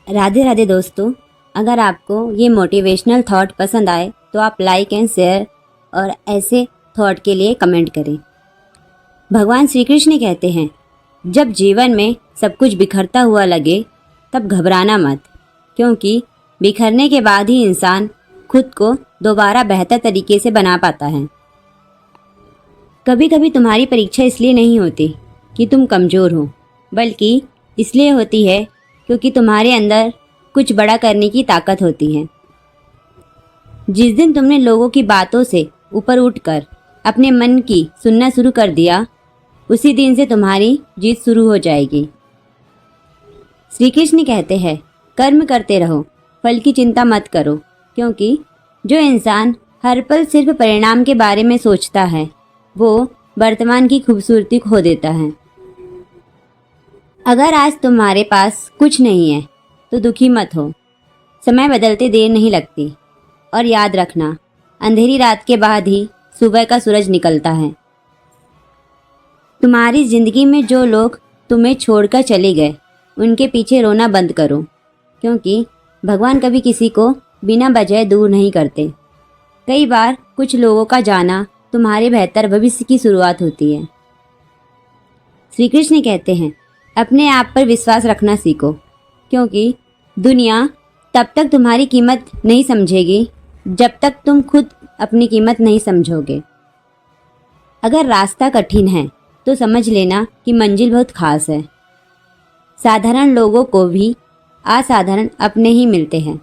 राधे राधे दोस्तों। अगर आपको ये मोटिवेशनल थॉट पसंद आए तो आप लाइक एंड शेयर और ऐसे थॉट के लिए कमेंट करें। भगवान श्री कृष्ण कहते हैं, जब जीवन में सब कुछ बिखरता हुआ लगे तब घबराना मत, क्योंकि बिखरने के बाद ही इंसान खुद को दोबारा बेहतर तरीके से बना पाता है। कभी कभी तुम्हारी परीक्षा इसलिए नहीं होती कि तुम कमज़ोर हो, बल्कि इसलिए होती है क्योंकि तुम्हारे अंदर कुछ बड़ा करने की ताकत होती है। जिस दिन तुमने लोगों की बातों से ऊपर उठकर अपने मन की सुनना शुरू कर दिया, उसी दिन से तुम्हारी जीत शुरू हो जाएगी। श्री कृष्ण कहते हैं, कर्म करते रहो, फल की चिंता मत करो, क्योंकि जो इंसान हर पल सिर्फ परिणाम के बारे में सोचता है वो वर्तमान की खूबसूरती खो देता है। अगर आज तुम्हारे पास कुछ नहीं है तो दुखी मत हो, समय बदलते देर नहीं लगती। और याद रखना, अंधेरी रात के बाद ही सुबह का सूरज निकलता है। तुम्हारी ज़िंदगी में जो लोग तुम्हें छोड़कर चले गए उनके पीछे रोना बंद करो, क्योंकि भगवान कभी किसी को बिना वजह दूर नहीं करते। कई बार कुछ लोगों का जाना तुम्हारे बेहतर भविष्य की शुरुआत होती है। श्री कृष्ण कहते हैं, अपने आप पर विश्वास रखना सीखो, क्योंकि दुनिया तब तक तुम्हारी कीमत नहीं समझेगी जब तक तुम खुद अपनी कीमत नहीं समझोगे। अगर रास्ता कठिन है तो समझ लेना कि मंजिल बहुत खास है। साधारण लोगों को भी असाधारण अपने ही मिलते हैं।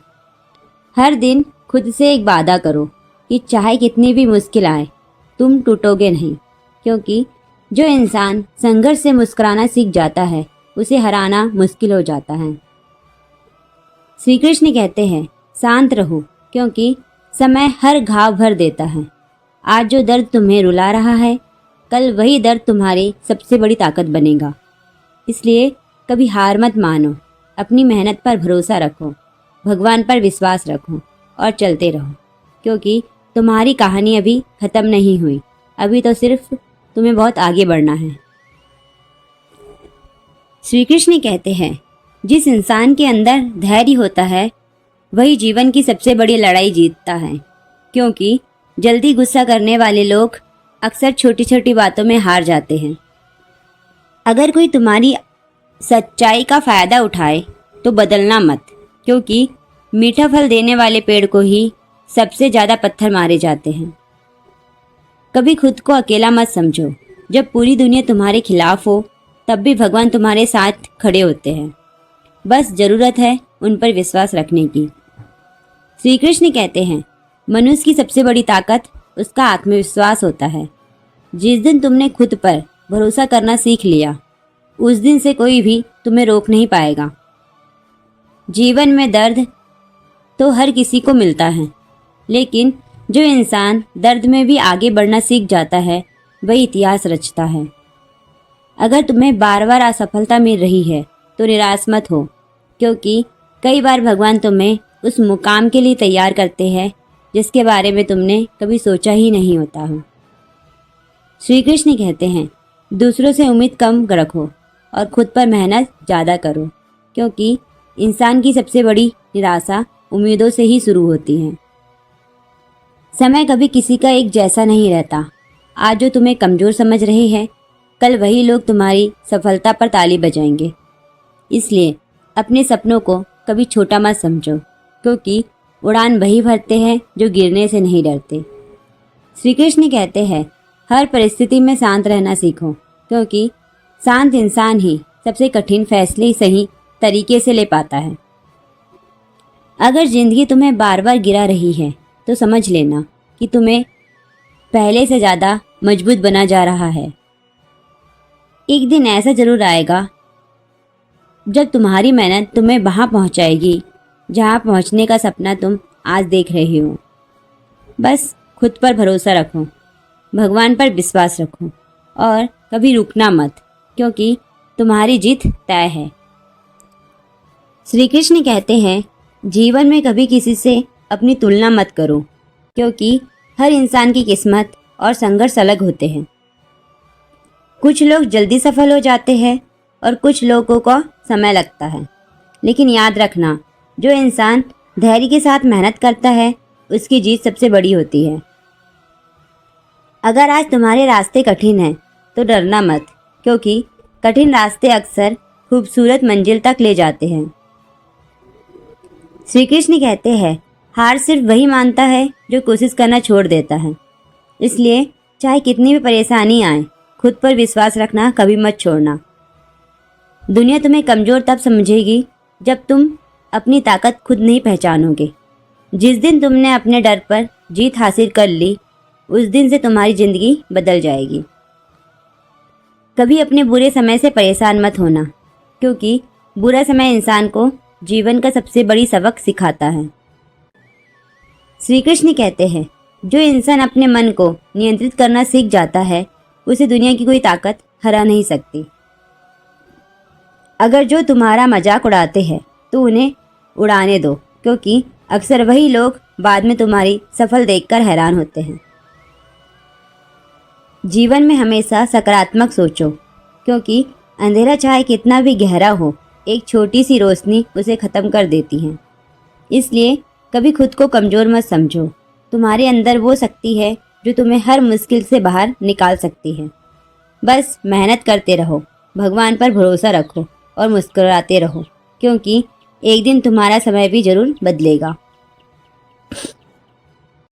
हर दिन खुद से एक वादा करो कि चाहे कितनी भी मुश्किल आए तुम टूटोगे नहीं, क्योंकि जो इंसान संघर्ष से मुस्कुराना सीख जाता है उसे हराना मुश्किल हो जाता है। श्री कृष्ण कहते हैं, शांत रहो, क्योंकि समय हर घाव भर देता है। आज जो दर्द तुम्हें रुला रहा है, कल वही दर्द तुम्हारी सबसे बड़ी ताकत बनेगा। इसलिए कभी हार मत मानो, अपनी मेहनत पर भरोसा रखो, भगवान पर विश्वास रखो और चलते रहो, क्योंकि तुम्हारी कहानी अभी ख़त्म नहीं हुई। अभी तो सिर्फ तुम्हें बहुत आगे बढ़ना है। श्री कृष्ण कहते हैं, जिस इंसान के अंदर धैर्य होता है वही जीवन की सबसे बड़ी लड़ाई जीतता है, क्योंकि जल्दी गुस्सा करने वाले लोग अक्सर छोटी छोटी बातों में हार जाते हैं। अगर कोई तुम्हारी सच्चाई का फ़ायदा उठाए तो बदलना मत, क्योंकि मीठा फल देने वाले पेड़ को ही सबसे ज़्यादा पत्थर मारे जाते हैं। कभी खुद को अकेला मत समझो। जब पूरी दुनिया तुम्हारे खिलाफ हो तब भी भगवान तुम्हारे साथ खड़े होते हैं। बस ज़रूरत है उन पर विश्वास रखने की। श्री कृष्ण कहते हैं, मनुष्य की सबसे बड़ी ताकत उसका आत्मविश्वास होता है। जिस दिन तुमने खुद पर भरोसा करना सीख लिया, उस दिन से कोई भी तुम्हें रोक नहीं पाएगा। जीवन में दर्द तो हर किसी को मिलता है, लेकिन जो इंसान दर्द में भी आगे बढ़ना सीख जाता है वही इतिहास रचता है। अगर तुम्हें बार बार असफलता मिल रही है तो निराश मत हो, क्योंकि कई बार भगवान तुम्हें उस मुकाम के लिए तैयार करते हैं जिसके बारे में तुमने कभी सोचा ही नहीं होता हो। श्री कृष्ण कहते हैं, दूसरों से उम्मीद कम रखो और खुद पर मेहनत ज़्यादा करो, क्योंकि इंसान की सबसे बड़ी निराशा उम्मीदों से ही शुरू होती है। समय कभी किसी का एक जैसा नहीं रहता। आज जो तुम्हें कमज़ोर समझ रहे हैं, कल वही लोग तुम्हारी सफलता पर ताली बजाएंगे। इसलिए अपने सपनों को कभी छोटा मत समझो, क्योंकि उड़ान वही भरते हैं जो गिरने से नहीं डरते। श्री कृष्ण कहते हैं, हर परिस्थिति में शांत रहना सीखो, क्योंकि शांत इंसान ही सबसे कठिन फैसले सही तरीके से ले पाता है। अगर ज़िंदगी तुम्हें बार बार गिरा रही है तो समझ लेना कि तुम्हें पहले से ज़्यादा मजबूत बना जा रहा है। एक दिन ऐसा ज़रूर आएगा जब तुम्हारी मेहनत तुम्हें वहाँ पहुँचाएगी जहाँ पहुँचने का सपना तुम आज देख रहे हो। बस खुद पर भरोसा रखो, भगवान पर विश्वास रखो और कभी रुकना मत, क्योंकि तुम्हारी जीत तय है। श्री कृष्ण कहते हैं, जीवन में कभी किसी से अपनी तुलना मत करो, क्योंकि हर इंसान की किस्मत और संघर्ष अलग होते हैं। कुछ लोग जल्दी सफल हो जाते हैं और कुछ लोगों को समय लगता है। लेकिन याद रखना, जो इंसान धैर्य के साथ मेहनत करता है उसकी जीत सबसे बड़ी होती है। अगर आज तुम्हारे रास्ते कठिन हैं तो डरना मत, क्योंकि कठिन रास्ते अक्सर खूबसूरत मंजिल तक ले जाते हैं। श्री कृष्ण कहते हैं, हार सिर्फ वही मानता है जो कोशिश करना छोड़ देता है। इसलिए चाहे कितनी भी परेशानी आए, खुद पर विश्वास रखना कभी मत छोड़ना। दुनिया तुम्हें कमज़ोर तब समझेगी जब तुम अपनी ताकत खुद नहीं पहचानोगे। जिस दिन तुमने अपने डर पर जीत हासिल कर ली, उस दिन से तुम्हारी ज़िंदगी बदल जाएगी। कभी अपने बुरे समय से परेशान मत होना, क्योंकि बुरा समय इंसान को जीवन का सबसे बड़ी सबक सिखाता है। श्री कृष्ण कहते हैं, जो इंसान अपने मन को नियंत्रित करना सीख जाता है उसे दुनिया की कोई ताकत हरा नहीं सकती। अगर जो तुम्हारा मजाक उड़ाते हैं तो उन्हें उड़ाने दो, क्योंकि अक्सर वही लोग बाद में तुम्हारी सफल देखकर हैरान होते हैं। जीवन में हमेशा सकारात्मक सोचो, क्योंकि अंधेरा चाहे कितना भी गहरा हो, एक छोटी सी रोशनी उसे ख़त्म कर देती है। इसलिए कभी खुद को कमज़ोर मत समझो। तुम्हारे अंदर वो शक्ति है जो तुम्हें हर मुश्किल से बाहर निकाल सकती है। बस मेहनत करते रहो, भगवान पर भरोसा रखो और मुस्कुराते रहो, क्योंकि एक दिन तुम्हारा समय भी ज़रूर बदलेगा।